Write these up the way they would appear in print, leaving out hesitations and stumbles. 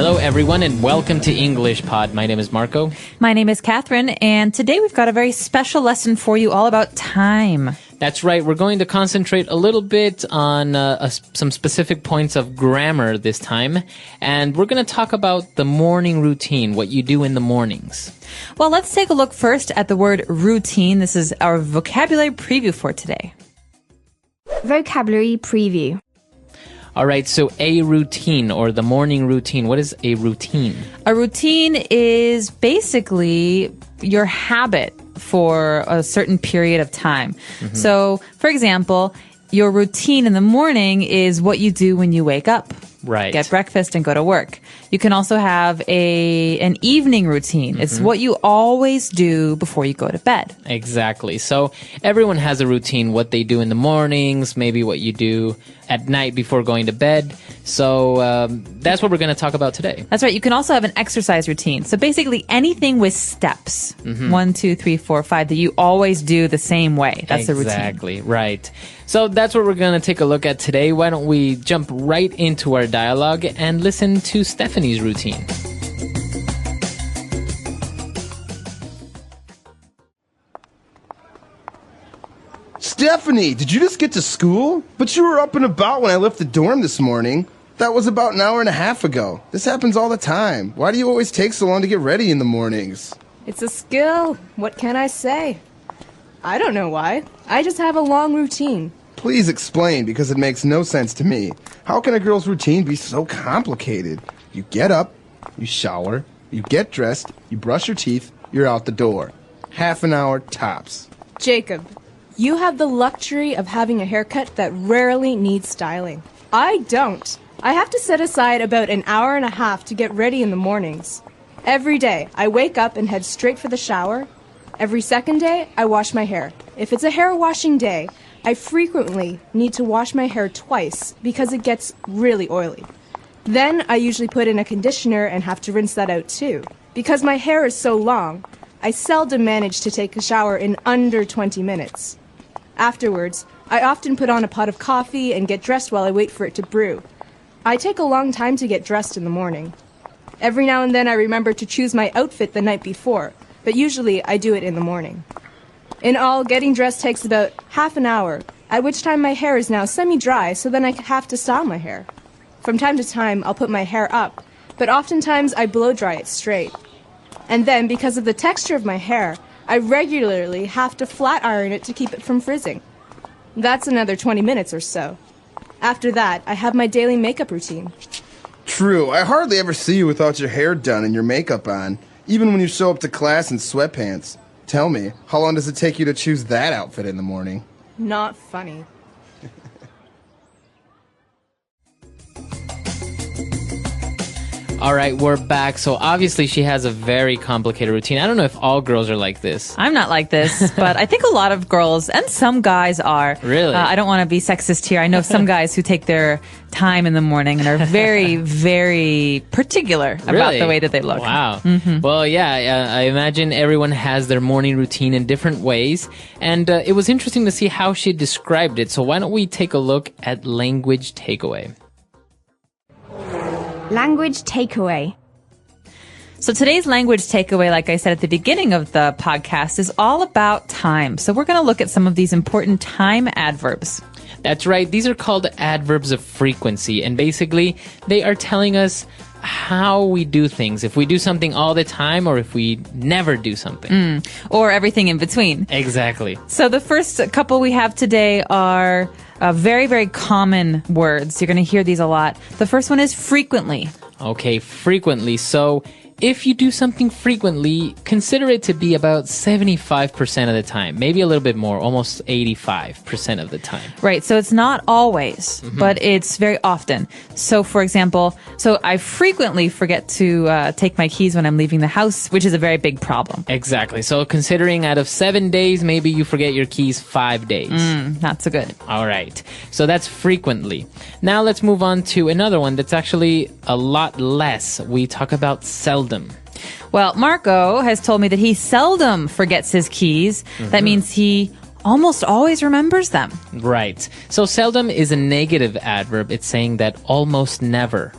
Hello, everyone, and welcome to English Pod. My name is Marco. My name is Catherine, and today we've got a very special lesson for you all about time. That's right. We're going to concentrate a little bit on some specific points of grammar this time, and we're going to talk about the morning routine, what you do in the mornings. Well, let's take a look first at the word routine. This is our vocabulary preview for today. Vocabulary preview. All right, so a routine or the morning routine. What is a routine? A routine is basically your habit for a certain period of time. Mm-hmm. So, for example, your routine in the morning is what you do when you wake up. Right. Get breakfast and go to work. You can also have an evening routine. Mm-hmm. It's what you always do before you go to bed. Exactly. So everyone has a routine, what they do in the mornings, maybe what you do at night before going to bed. So that's what we're going to talk about today. That's right. You can also have an exercise routine. So basically anything with steps, 1, 2, 3, 4, 5, that you always do the same way. That's the routine. Exactly. Right. So that's what we're going to take a look at today. Why don't we jump right into our dialogue and listen to Stephanie's routine. Stephanie, did you just get to school? But you were up and about when I left the dorm this morning. That was about an hour and a half ago. This happens all the time. Why do you always take so long to get ready in the mornings? It's a skill. What can I say? I don't know why. I just have a long routine. Please explain, because it makes no sense to me. How can a girl's routine be so complicated? You get up, you shower, you get dressed, you brush your teeth, you're out the door. Half an hour tops. Jacob, you have the luxury of having a haircut that rarely needs styling. I don't. I have to set aside about an hour and a half to get ready in the mornings. Every day, I wake up and head straight for the shower. Every second day, I wash my hair. If it's a hair washing day, I frequently need to wash my hair twice because it gets really oily. Then I usually put in a conditioner and have to rinse that out too. Because my hair is so long, I seldom manage to take a shower in under 20 minutes. Afterwards, I often put on a pot of coffee and get dressed while I wait for it to brew. I take a long time to get dressed in the morning. Every now and then I remember to choose my outfit the night before, but usually I do it in the morning. In all, getting dressed takes about half an hour, at which time my hair is now semi-dry, so then I have to style my hair. From time to time, I'll put my hair up, but oftentimes I blow dry it straight. And then, because of the texture of my hair, I regularly have to flat iron it to keep it from frizzing. That's another 20 minutes or so. After that, I have my daily makeup routine. True, I hardly ever see you without your hair done and your makeup on, even when you show up to class in sweatpants. Tell me, how long does it take you to choose that outfit in the morning? Not funny. All right, we're back. So obviously she has a very complicated routine. I don't know if all girls are like this. I'm not like this, but I think a lot of girls and some guys are. Really? I don't want to be sexist here. I know some guys who take their time in the morning and are very, very particular about the way that they look. Wow. Mm-hmm. Well, yeah, I imagine everyone has their morning routine in different ways. And it was interesting to see how she described it. So why don't we take a look at language takeaway? Language takeaway. So today's language takeaway, like I said at the beginning of the podcast, is all about time. So we're going to look at some of these important time adverbs. That's right. These are called adverbs of frequency. And basically, they are telling us how we do things. If we do something all the time or if we never do something. Or everything in between. Exactly. So the first couple we have today are very, very common words. You're going to hear these a lot. The first one is frequently. Okay, frequently. So if you do something frequently, consider it to be about 75% of the time. Maybe a little bit more, almost 85% of the time. Right. So it's not always, but it's very often. So for example, I frequently forget to take my keys when I'm leaving the house, which is a very big problem. Exactly. So considering out of 7 days, maybe you forget your keys 5 days. Not so good. All right. So that's frequently. Now let's move on to another one that's actually a lot less. We talk about seldom. Well, Marco has told me that he seldom forgets his keys. That means he almost always remembers them. Right. So seldom is a negative adverb. It's saying that almost never.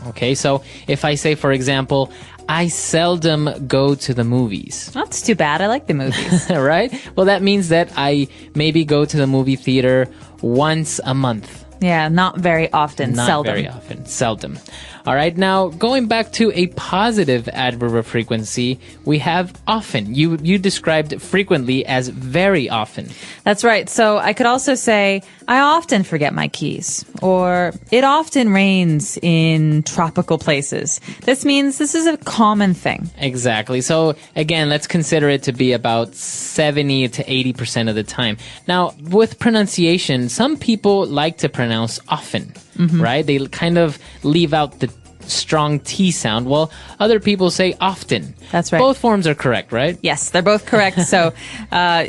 Okay, so if I say, for example, I seldom go to the movies. That's too bad. I like the movies. Right? Well, that means that I maybe go to the movie theater once a month. Yeah, not very often. Not seldom. very often. Seldom. All right. Now, going back to a positive adverb of frequency, we have often. You described frequently as very often. That's right. So I could also say, I often forget my keys, or it often rains in tropical places. This means this is a common thing. Exactly. So again, let's consider it to be about 70 to 80% of the time. Now, with pronunciation, some people like to pronounce often, right? They kind of leave out the strong T sound, while other people say often. That's right. Both forms are correct, right? Yes, they're both correct. So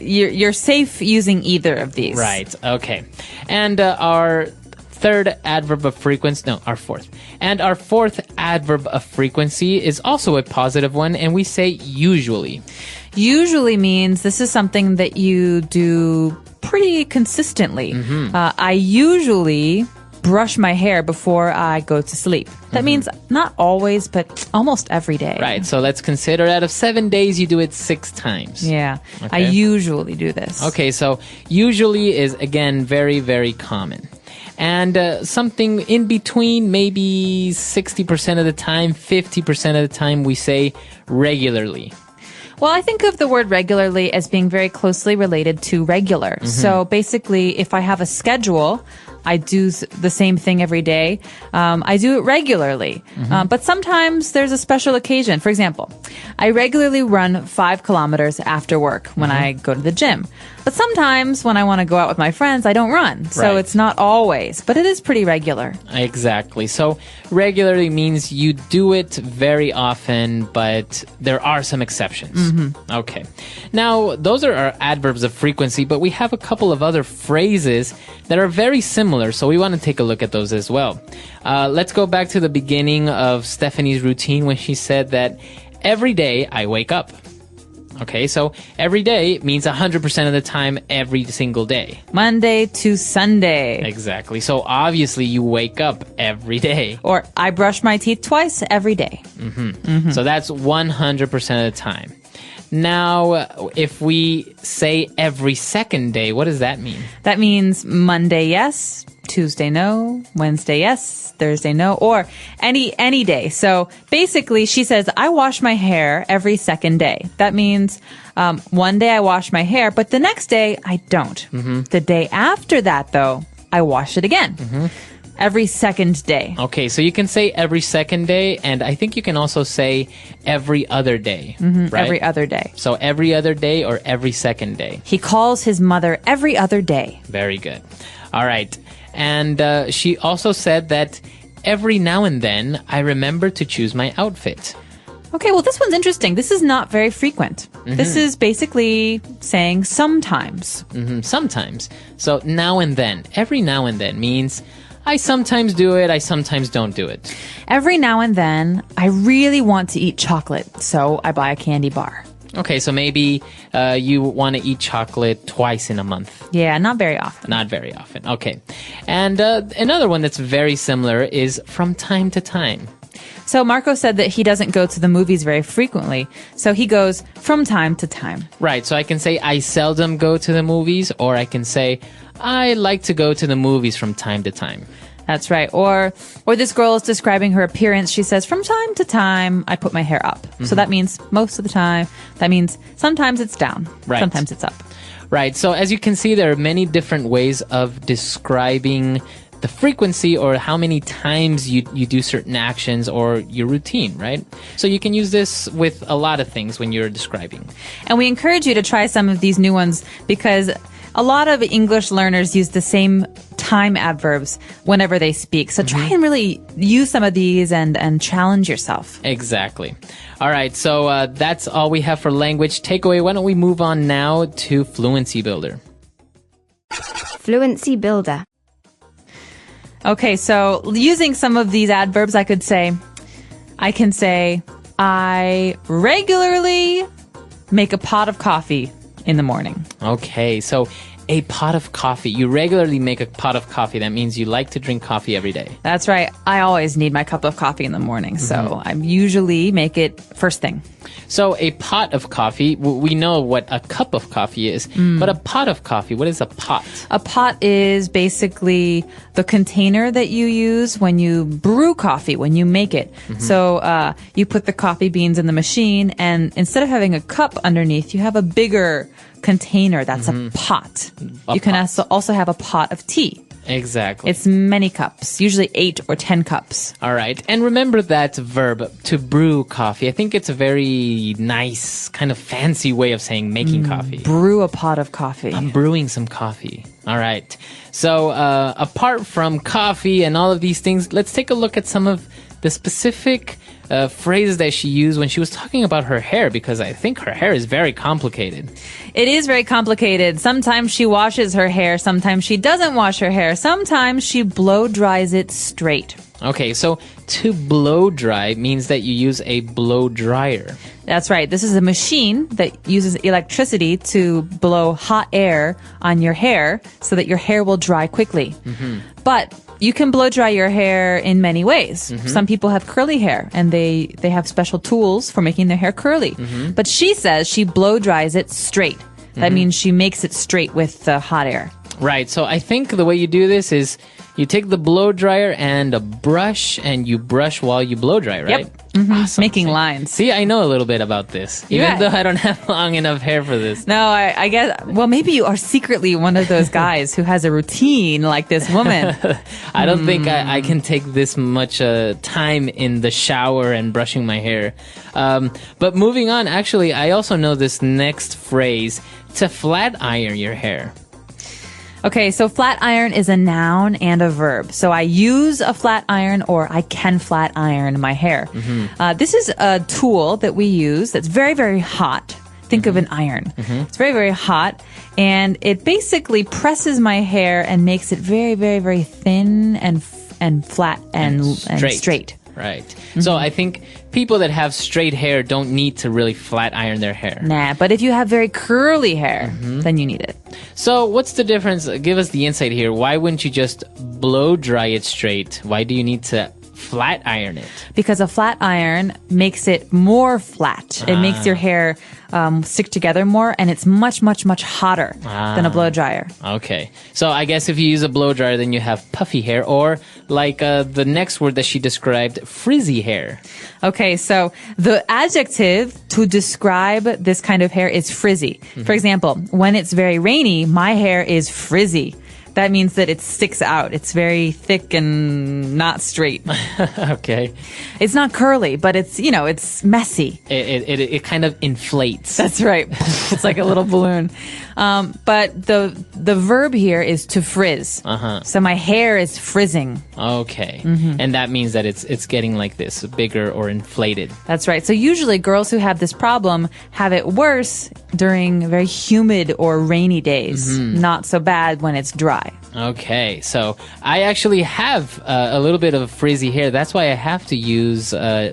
you're safe using either of these. Right. Okay. And our third adverb of frequency, no, our fourth. And our fourth adverb of frequency is also a positive one, and we say usually. Usually means this is something that you do pretty consistently. I usually brush my hair before I go to sleep. That means not always, but almost every day. Right. So let's consider out of 7 days, you do it 6 times. Yeah. Okay. I usually do this. Okay. So usually is, again, very, very common. And something in between, maybe 60% of the time, 50% of the time, we say regularly. Well, I think of the word regularly as being very closely related to regular. So basically, if I have a schedule, I do the same thing every day. I do it regularly. But sometimes there's a special occasion. For example, I regularly run 5 kilometers after work when I go to the gym. But sometimes when I want to go out with my friends, I don't run. So Right. it's not always, but it is pretty regular. Exactly. So regularly means you do it very often, but there are some exceptions. Okay. Now, those are our adverbs of frequency, but we have a couple of other phrases that are very similar, so we want to take a look at those as well. Let's go back to the beginning of Stephanie's routine when she said that every day I wake up. Okay, so every day means 100% of the time, every single day. Monday to Sunday. Exactly. So obviously you wake up every day. Or I brush my teeth twice every day. So that's 100% of the time. Now, if we say every second day, what does that mean? That means Monday, yes. Tuesday, no. Wednesday, yes. Thursday, no. Or any day. So basically, she says, I wash my hair every second day. That means one day I wash my hair, but the next day I don't. The day after that, though, I wash it again. Every second day. Okay, so you can say every second day, and I think you can also say every other day, right? Every other day. So every other day or every second day. He calls his mother every other day. Very good. All right. And she also said that every now and then I remember to choose my outfit. Okay, well, this one's interesting. This is not very frequent. This is basically saying sometimes. Sometimes. So now and then. Every now and then means I sometimes do it, I sometimes don't do it. Every now and then, I really want to eat chocolate, so I buy a candy bar. Okay, so maybe you want to eat chocolate twice in a month. Yeah, not very often. Not very often. Okay. And another one that's very similar is from time to time. So Marco said that he doesn't go to the movies very frequently, so he goes from time to time. Right, so I can say I seldom go to the movies, or I can say I like to go to the movies from time to time. That's right. Or this girl is describing her appearance. She says, from time to time, I put my hair up. So that means most of the time. That means sometimes it's down. Right. Sometimes it's up. Right, so as you can see, there are many different ways of describing the frequency or how many times you do certain actions or your routine, right? So you can use this with a lot of things when you're describing. And we encourage you to try some of these new ones because a lot of English learners use the same time adverbs whenever they speak. So try and really use some of these and challenge yourself. Exactly. All right, so that's all we have for language takeaway. Why don't we move on now to Fluency Builder? Fluency Builder. Okay, so using some of these adverbs, I can say, I regularly make a pot of coffee in the morning. Okay, so a pot of coffee. You regularly make a pot of coffee. That means you like to drink coffee every day. That's right. I always need my cup of coffee in the morning, so I usually make it first thing. So a pot of coffee, we know what a cup of coffee is, but a pot of coffee, what is a pot? A pot is basically the container that you use when you brew coffee, when you make it. So you put the coffee beans in the machine, and instead of having a cup underneath, you have a bigger container. That's a pot. You can also have a pot of tea. Exactly. It's many cups, usually 8 or 10 cups. All right. And remember that verb, to brew coffee. I think it's a very nice, kind of fancy way of saying making coffee. Brew a pot of coffee. I'm brewing some coffee. All right. So apart from coffee and all of these things, let's take a look at some of the specific phrases that she used when she was talking about her hair, because I think her hair is very complicated. It is very complicated. Sometimes she washes her hair. Sometimes she doesn't wash her hair. Sometimes she blow dries it straight. Okay, so to blow dry means that you use a blow dryer. That's right. This is a machine that uses electricity to blow hot air on your hair so that your hair will dry quickly. But you can blow dry your hair in many ways. Some people have curly hair, and they have special tools for making their hair curly. But she says she blow dries it straight. That means she makes it straight with the hot air. Right, so I think the way you do this is you take the blow dryer and a brush, and you brush while you blow dry, right? Yep. Awesome. Making lines. See, I know a little bit about this, even though I don't have long enough hair for this. No, I guess, well, maybe you are secretly one of those guys who has a routine like this woman. I don't think I can take this much time in the shower and brushing my hair. But moving on, actually, I also know this next phrase, to flat iron your hair. Okay, so flat iron is a noun and a verb. So I use a flat iron, or I can flat iron my hair. This is a tool that we use that's very, very hot. Think of an iron. It's very, very hot, and it basically presses my hair and makes it very, very, very thin and flat and straight. Right. So I think people that have straight hair don't need to really flat iron their hair. Nah, but if you have very curly hair, then you need it. So what's the difference? Give us the insight here. Why wouldn't you just blow dry it straight? Why do you need to flat iron it? Because a flat iron makes it more flat. It makes your hair stick together more, and it's much, much, much hotter than a blow dryer. Okay. So I guess if you use a blow dryer, then you have puffy hair, or like the next word that she described, frizzy hair. Okay, so the adjective to describe this kind of hair is frizzy. For example, when it's very rainy, my hair is frizzy. That means that it sticks out. It's very thick and not straight. Okay. It's not curly, but it's, it's messy. It kind of inflates. That's right. It's like a little balloon. But the verb here is to frizz. So my hair is frizzing. Okay. And that means that it's getting like this, bigger or inflated. That's right. So usually girls who have this problem have it worse during very humid or rainy days. Not so bad when it's dry. Okay, so I actually have a little bit of frizzy hair. That's why I have to use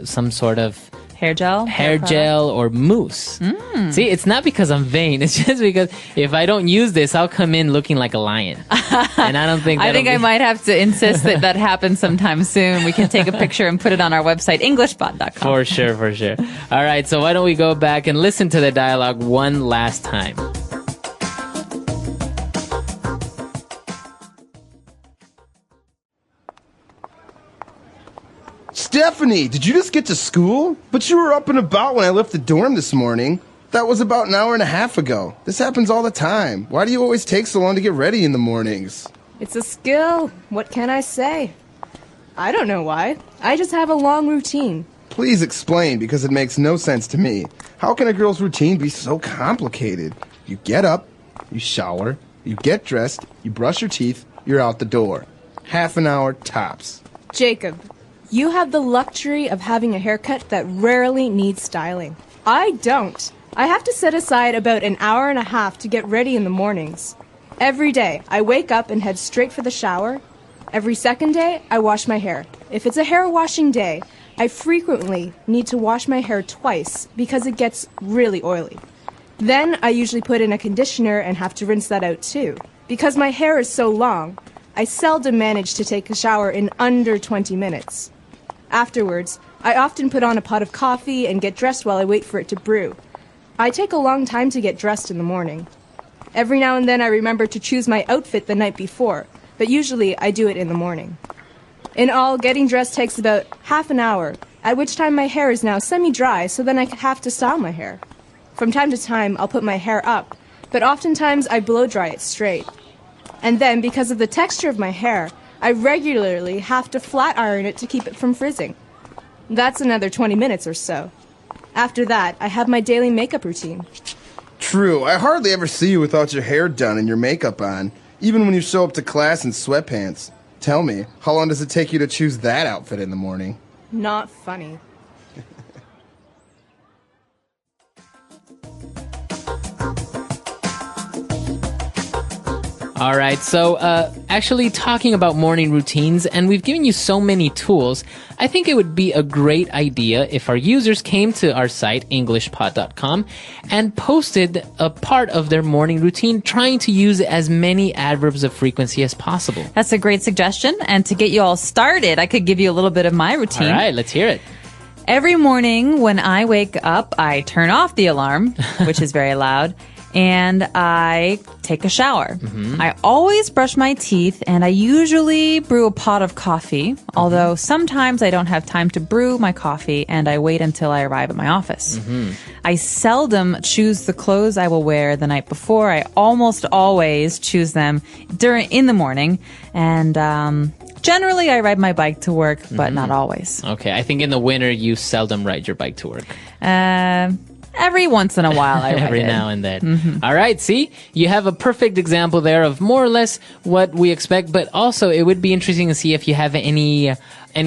some sort of hair gel or mousse. See, it's not because I'm vain. It's just because if I don't use this, I'll come in looking like a lion. And I don't think I might have to insist that happens sometime soon. We can take a picture and put it on our website, englishbot.com. For sure. All right, so why don't we go back and listen to the dialogue one last time. Stephanie, did you just get to school? But you were up and about when I left the dorm this morning. That was about an hour and a half ago. This happens all the time. Why do you always take so long to get ready in the mornings? It's a skill. What can I say? I don't know why. I just have a long routine. Please explain, because it makes no sense to me. How can a girl's routine be so complicated? You get up, you shower, you get dressed, you brush your teeth, you're out the door. Half an hour tops. Jacob, you have the luxury of having a haircut that rarely needs styling. I don't. I have to set aside about an hour and a half to get ready in the mornings. Every day, I wake up and head straight for the shower. Every second day, I wash my hair. If it's a hair washing day, I frequently need to wash my hair twice because it gets really oily. Then I usually put in a conditioner and have to rinse that out too. Because my hair is so long, I seldom manage to take a shower in under 20 minutes. Afterwards, I often put on a pot of coffee and get dressed while I wait for it to brew. I take a long time to get dressed in the morning. Every now and then I remember to choose my outfit the night before, but usually I do it in the morning. In all, getting dressed takes about half an hour, at which time my hair is now semi-dry, so then I have to style my hair. From time to time, I'll put my hair up, but oftentimes I blow dry it straight. And then, because of the texture of my hair, I regularly have to flat iron it to keep it from frizzing. That's another 20 minutes or so. After that, I have my daily makeup routine. True, I hardly ever see you without your hair done and your makeup on, even when you show up to class in sweatpants. Tell me, how long does it take you to choose that outfit in the morning? Not funny. All right, so actually talking about morning routines, and we've given you so many tools, I think it would be a great idea if our users came to our site, englishpod.com, and posted a part of their morning routine, trying to use as many adverbs of frequency as possible. That's a great suggestion. And to get you all started, I could give you a little bit of my routine. All right, let's hear it. Every morning when I wake up, I turn off the alarm, which is very loud, and I take a shower. I always brush my teeth, and I usually brew a pot of coffee, although sometimes I don't have time to brew my coffee, and I wait until I arrive at my office. I seldom choose the clothes I will wear the night before. I almost always choose them in the morning, and generally I ride my bike to work, but not always. Okay, I think in the winter you seldom ride your bike to work. Every once in a while I ride Every it. now and then. All right, see? You have a perfect example there of more or less what we expect, but also it would be interesting to see if you have any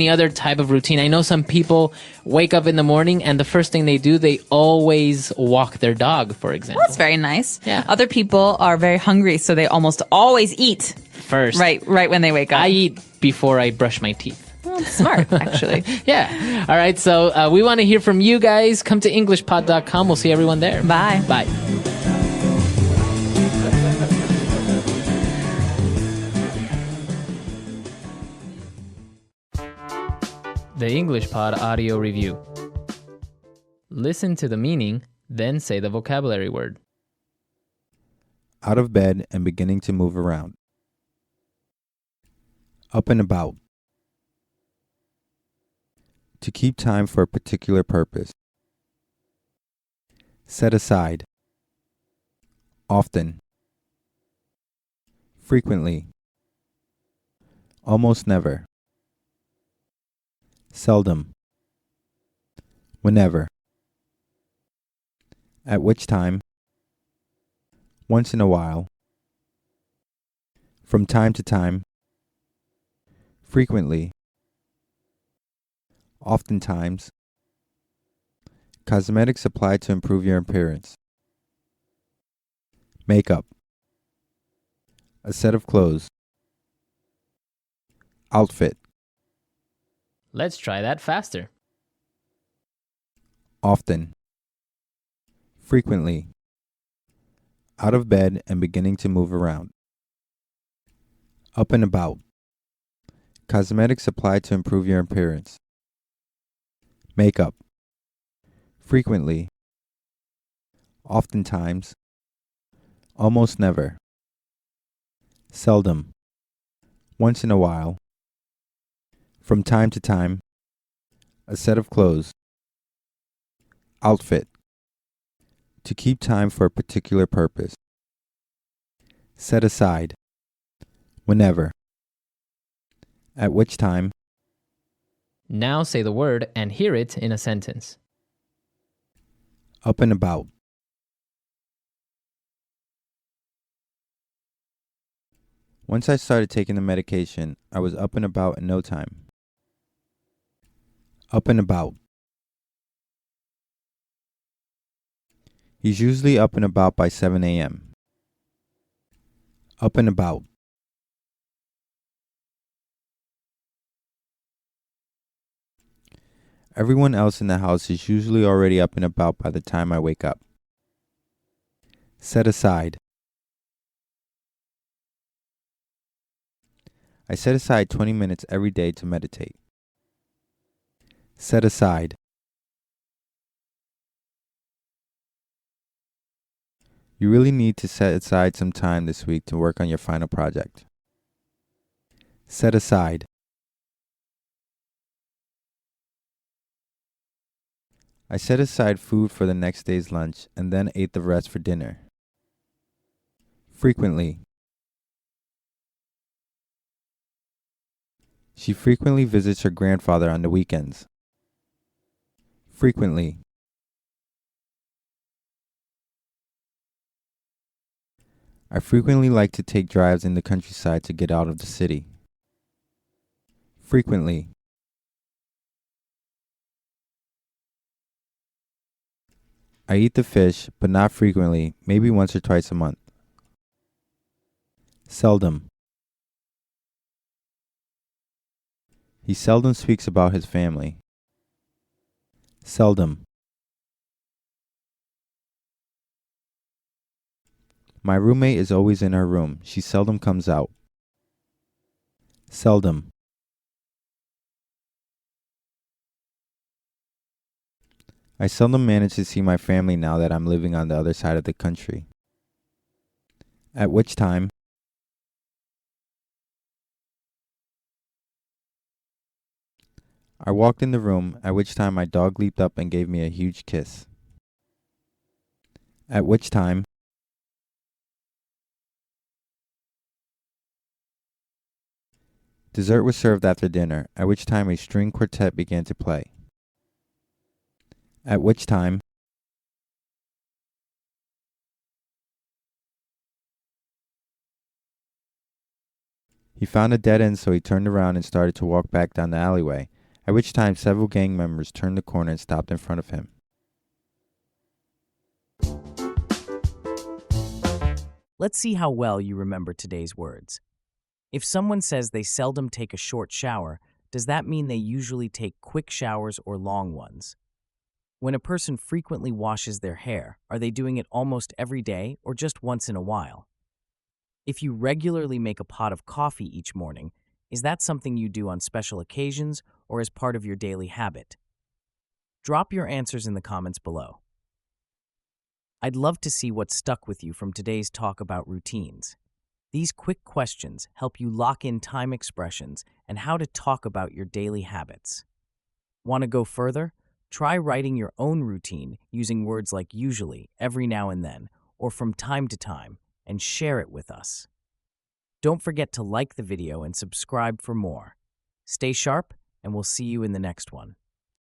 other type of routine. I know some people wake up in the morning and the first thing they do, they always walk their dog, for example. That's very nice. Yeah. Other people are very hungry, so they almost always eat First. right when they wake up. I eat before I brush my teeth. Well, smart, actually. Yeah. All right, so we want to hear from you guys. Come to englishpod.com. We'll see everyone there. Bye. Bye. The English Pod Audio Review. Listen to the meaning, then say the vocabulary word. Out of bed and beginning to move around. Up and about. To keep time for a particular purpose. Set aside. Often. Frequently. Almost never. Seldom. Whenever. At which time. Once in a while. From time to time. Frequently. Oftentimes. Cosmetics applied to improve your appearance. Makeup. A set of clothes. Outfit. Let's try that faster. Often. Frequently. Out of bed and beginning to move around. Up and about. Cosmetics applied to improve your appearance. Makeup. Frequently. Oftentimes. Almost never. Seldom. Once in a while. From time to time. A set of clothes. Outfit. To keep time for a particular purpose. Set aside. Whenever. At which time. Now say the word and hear it in a sentence. Up and about. Once I started taking the medication, I was up and about in no time. Up and about. He's usually up and about by 7 a.m. Up and about. Everyone else in the house is usually already up and about by the time I wake up. Set aside. I set aside 20 minutes every day to meditate. Set aside. You really need to set aside some time this week to work on your final project. Set aside. I set aside food for the next day's lunch and then ate the rest for dinner. Frequently. She frequently visits her grandfather on the weekends. Frequently. I frequently like to take drives in the countryside to get out of the city. Frequently. I eat the fish, but not frequently, maybe once or twice a month. Seldom. He seldom speaks about his family. Seldom. My roommate is always in her room. She seldom comes out. Seldom. I seldom manage to see my family now that I'm living on the other side of the country. At which time, I walked in the room, at which time my dog leaped up and gave me a huge kiss. At which time, dessert was served after dinner, at which time a string quartet began to play. At which time, he found a dead end, so he turned around and started to walk back down the alleyway, at which time several gang members turned the corner and stopped in front of him. Let's see how well you remember today's words. If someone says they seldom take a short shower, does that mean they usually take quick showers or long ones? When a person frequently washes their hair, are they doing it almost every day or just once in a while? If you regularly make a pot of coffee each morning, is that something you do on special occasions or as part of your daily habit? Drop your answers in the comments below. I'd love to see what stuck with you from today's talk about routines. These quick questions help you lock in time expressions and how to talk about your daily habits. Want to go further? Try writing your own routine using words like usually, every now and then, or from time to time, and share it with us. Don't forget to like the video and subscribe for more. Stay sharp, and we'll see you in the next one.